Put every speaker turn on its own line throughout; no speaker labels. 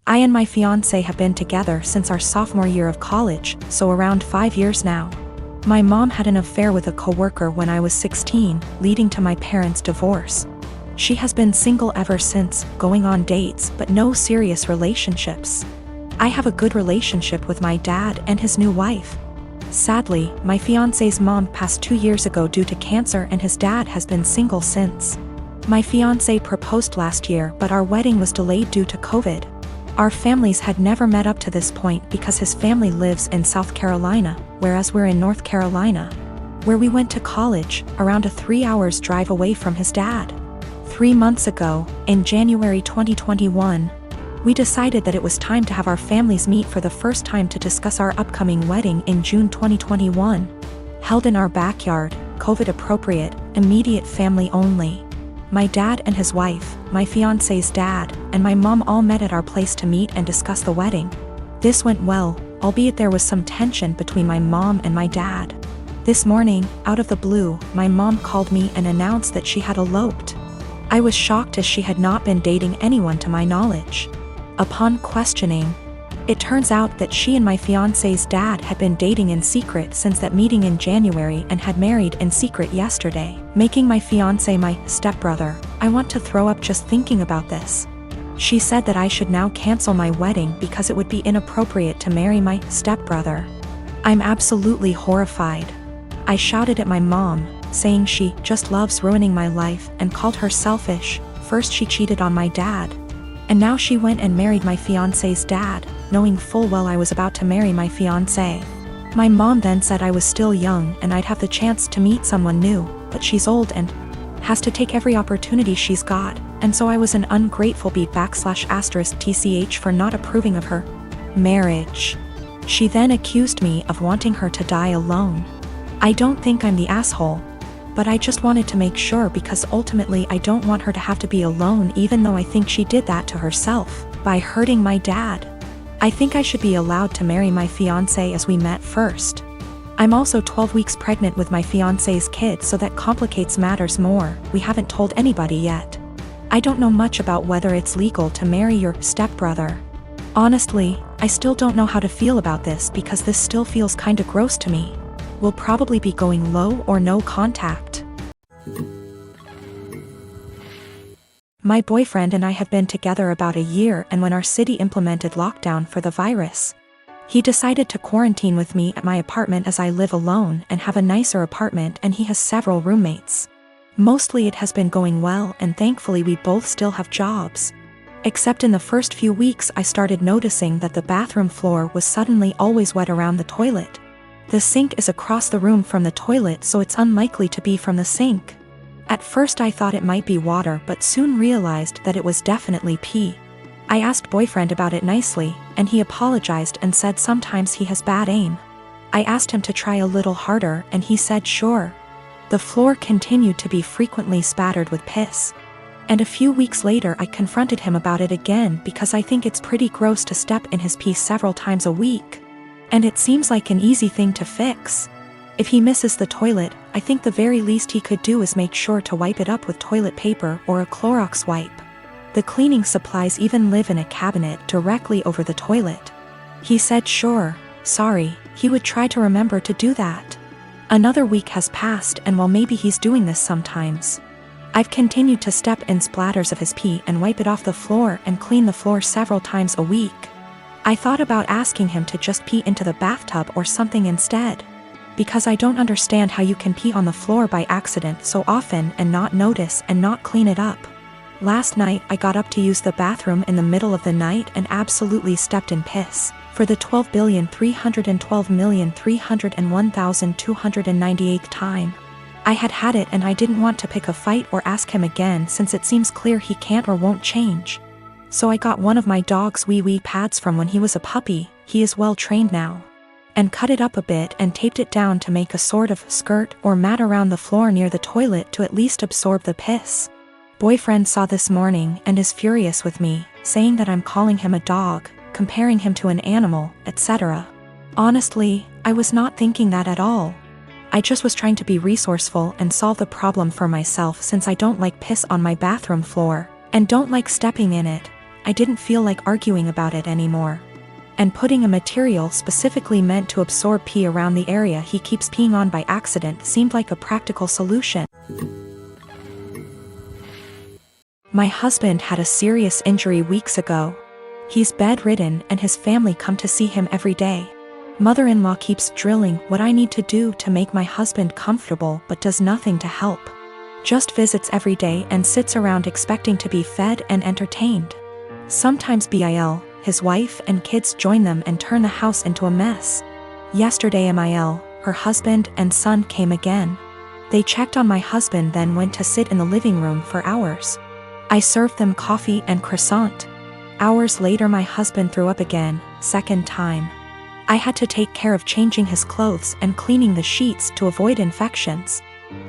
I and my fiancé have been together since our sophomore year of college, so around 5 years now. My mom had an affair with a coworker when I was 16, leading to my parents' divorce. She has been single ever since, going on dates but no serious relationships. I have a good relationship with my dad and his new wife. Sadly, my fiancé's mom passed 2 years ago due to cancer and his dad has been single since. My fiancé proposed last year but our wedding was delayed due to COVID. Our families had never met up to this point because his family lives in South Carolina, whereas we're in North Carolina, where we went to college, around a 3 hours drive away from his dad. 3 months ago, in January 2021, we decided that it was time to have our families meet for the first time to discuss our upcoming wedding in June 2021. Held in our backyard, COVID appropriate, immediate family only. My dad and his wife, my fiancé's dad, and my mom all met at our place to meet and discuss the wedding. This went well, albeit there was some tension between my mom and my dad. This morning, out of the blue, my mom called me and announced that she had eloped. I was shocked as she had not been dating anyone to my knowledge. Upon questioning, it turns out that she and my fiancé's dad had been dating in secret since that meeting in January and had married in secret yesterday, making my fiancé my stepbrother. I want to throw up just thinking about this. She said that I should now cancel my wedding because it would be inappropriate to marry my stepbrother. I'm absolutely horrified. I shouted at my mom, saying she just loves ruining my life and called her selfish. First she cheated on my dad, and now she went and married my fiancé's dad, knowing full well I was about to marry my fiancé. My mom then said I was still young and I'd have the chance to meet someone new, but she's old and has to take every opportunity she's got, and so I was an ungrateful **tch for not approving of her marriage. She then accused me of wanting her to die alone. I don't think I'm the asshole, but I just wanted to make sure because ultimately I don't want her to have to be alone, even though I think she did that to herself by hurting my dad. I think I should be allowed to marry my fiancé as we met first. I'm also 12 weeks pregnant with my fiancé's kid, so that complicates matters more. We haven't told anybody yet. I don't know much about whether it's legal to marry your stepbrother. Honestly, I still don't know how to feel about this because this still feels kinda gross to me. We'll probably be going low or no contact. My boyfriend and I have been together about a year, and when our city implemented lockdown for the virus, he decided to quarantine with me at my apartment as I live alone and have a nicer apartment, and he has several roommates. Mostly it has been going well, and thankfully we both still have jobs. Except in the first few weeks I started noticing that the bathroom floor was suddenly always wet around the toilet. The sink is across the room from the toilet, so it's unlikely to be from the sink. At first I thought it might be water, but soon realized that it was definitely pee. I asked boyfriend about it nicely, and he apologized and said sometimes he has bad aim. I asked him to try a little harder and he said sure. The floor continued to be frequently spattered with piss. And a few weeks later I confronted him about it again because I think it's pretty gross to step in his pee several times a week. And it seems like an easy thing to fix. If he misses the toilet, I think the very least he could do is make sure to wipe it up with toilet paper or a Clorox wipe. The cleaning supplies even live in a cabinet directly over the toilet. He said sure, sorry, he would try to remember to do that. Another week has passed, and while maybe he's doing this sometimes, I've continued to step in splatters of his pee and wipe it off the floor and clean the floor several times a week. I thought about asking him to just pee into the bathtub or something instead, because I don't understand how you can pee on the floor by accident so often and not notice and not clean it up. Last night I got up to use the bathroom in the middle of the night and absolutely stepped in piss for the 12,312,301,298th time. I had it, and I didn't want to pick a fight or ask him again since it seems clear he can't or won't change. So I got one of my dog's wee pads from when he was a puppy, he is well trained now, and cut it up a bit and taped it down to make a sort of skirt or mat around the floor near the toilet to at least absorb the piss. Boyfriend saw this morning and is furious with me, saying that I'm calling him a dog, comparing him to an animal, etc. Honestly, I was not thinking that at all. I just was trying to be resourceful and solve the problem for myself since I don't like piss on my bathroom floor, and don't like stepping in it. I didn't feel like arguing about it anymore. And putting a material specifically meant to absorb pee around the area he keeps peeing on by accident seemed like a practical solution. My husband had a serious injury weeks ago. He's bedridden and his family come to see him every day. Mother-in-law keeps drilling what I need to do to make my husband comfortable but does nothing to help. Just visits every day and sits around expecting to be fed and entertained. Sometimes Bil, his wife and kids join them and turn the house into a mess. Yesterday Mil, her husband and son came again. They checked on my husband then went to sit in the living room for hours. I served them coffee and croissant. Hours later my husband threw up again, second time. I had to take care of changing his clothes and cleaning the sheets to avoid infections.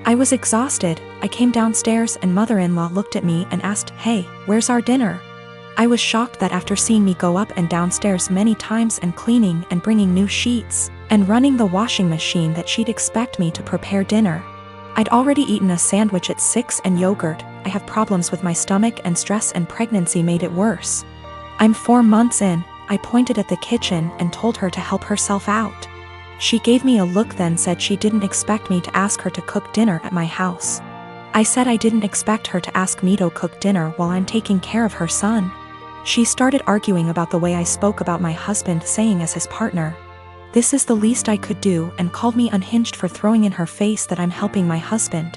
I was exhausted. I came downstairs and mother-in-law looked at me and asked, "Hey, where's our dinner?" I was shocked that after seeing me go up and downstairs many times and cleaning and bringing new sheets and running the washing machine that she'd expect me to prepare dinner. I'd already eaten a sandwich at 6 and yogurt. I have problems with my stomach and stress and pregnancy made it worse. I'm 4 months in. I pointed at the kitchen and told her to help herself out. She gave me a look then said she didn't expect me to ask her to cook dinner at my house. I said I didn't expect her to ask me to cook dinner while I'm taking care of her son. She started arguing about the way I spoke about my husband saying as his partner. This is the least I could do and called me unhinged for throwing in her face that I'm helping my husband.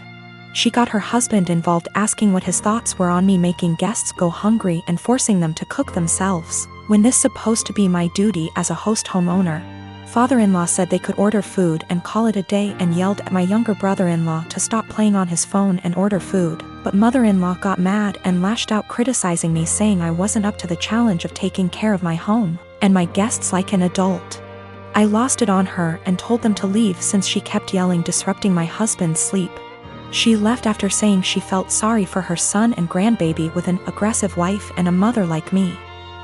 She got her husband involved asking what his thoughts were on me making guests go hungry and forcing them to cook themselves, when this supposed to be my duty as a host homeowner. Father-in-law said they could order food and call it a day and yelled at my younger brother-in-law to stop playing on his phone and order food, but mother-in-law got mad and lashed out criticizing me saying I wasn't up to the challenge of taking care of my home and my guests like an adult. I lost it on her and told them to leave since she kept yelling disrupting my husband's sleep. She left after saying she felt sorry for her son and grandbaby with an aggressive wife and a mother like me.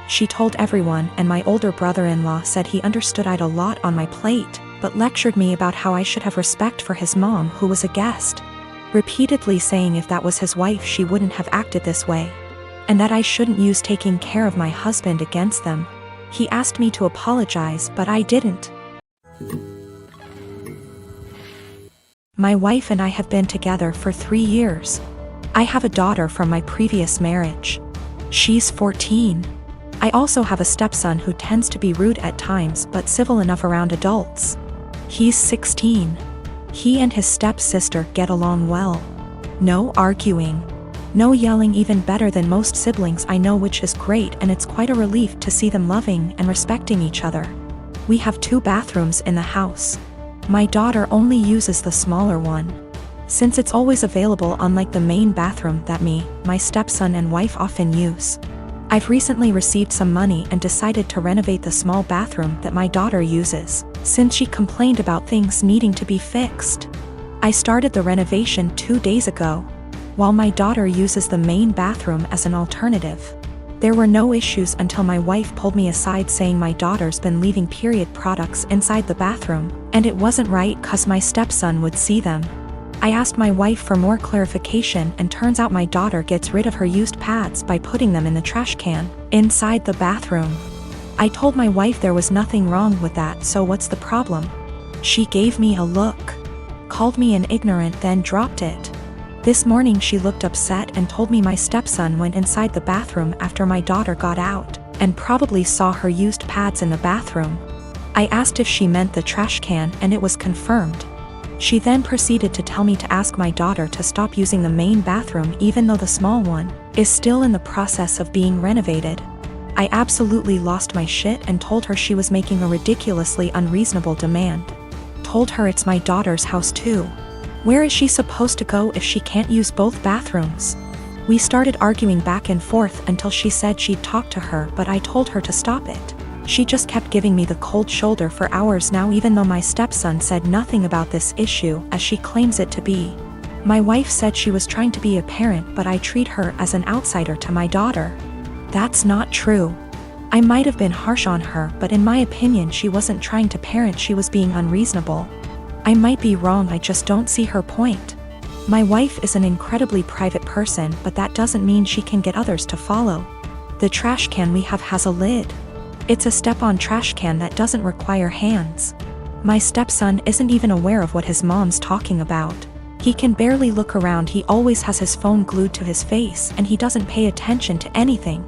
She told everyone and my older brother-in-law said he understood I'd a lot on my plate, but lectured me about how I should have respect for his mom who was a guest. Repeatedly saying if that was his wife she wouldn't have acted this way. And that I shouldn't use taking care of my husband against them. He asked me to apologize but I didn't. My wife and I have been together for 3 years. I have a daughter from my previous marriage. She's 14. I also have a stepson who tends to be rude at times but civil enough around adults. He's 16. He and his stepsister get along well. No arguing. No yelling, even better than most siblings I know, which is great, and it's quite a relief to see them loving and respecting each other. We have 2 bathrooms in the house. My daughter only uses the smaller one, since it's always available, unlike the main bathroom that me, my stepson and wife often use. I've recently received some money and decided to renovate the small bathroom that my daughter uses, since she complained about things needing to be fixed. I started the renovation 2 days ago, while my daughter uses the main bathroom as an alternative. There were no issues until my wife pulled me aside saying my daughter's been leaving period products inside the bathroom, and it wasn't right 'cause my stepson would see them. I asked my wife for more clarification and turns out my daughter gets rid of her used pads by putting them in the trash can inside the bathroom. I told my wife there was nothing wrong with that, so what's the problem? She gave me a look, called me an ignorant, then dropped it. This morning she looked upset and told me my stepson went inside the bathroom after my daughter got out and probably saw her used pads in the bathroom. I asked if she meant the trash can and it was confirmed. She then proceeded to tell me to ask my daughter to stop using the main bathroom even though the small one is still in the process of being renovated. I absolutely lost my shit and told her she was making a ridiculously unreasonable demand. Told her it's my daughter's house too. Where is she supposed to go if she can't use both bathrooms? We started arguing back and forth until she said she'd talk to her, but I told her to stop it. She just kept giving me the cold shoulder for hours now, even though my stepson said nothing about this issue as she claims it to be. My wife said she was trying to be a parent, but I treat her as an outsider to my daughter. That's not true. I might have been harsh on her, but in my opinion she wasn't trying to parent, she was being unreasonable. I might be wrong, I just don't see her point. My wife is an incredibly private person, but that doesn't mean she can get others to follow. The The trash can we have has a lid. It's a step-on trash can that doesn't require hands. My stepson isn't even aware of what his mom's talking about. He can barely look around, he always has his phone glued to his face and he doesn't pay attention to anything.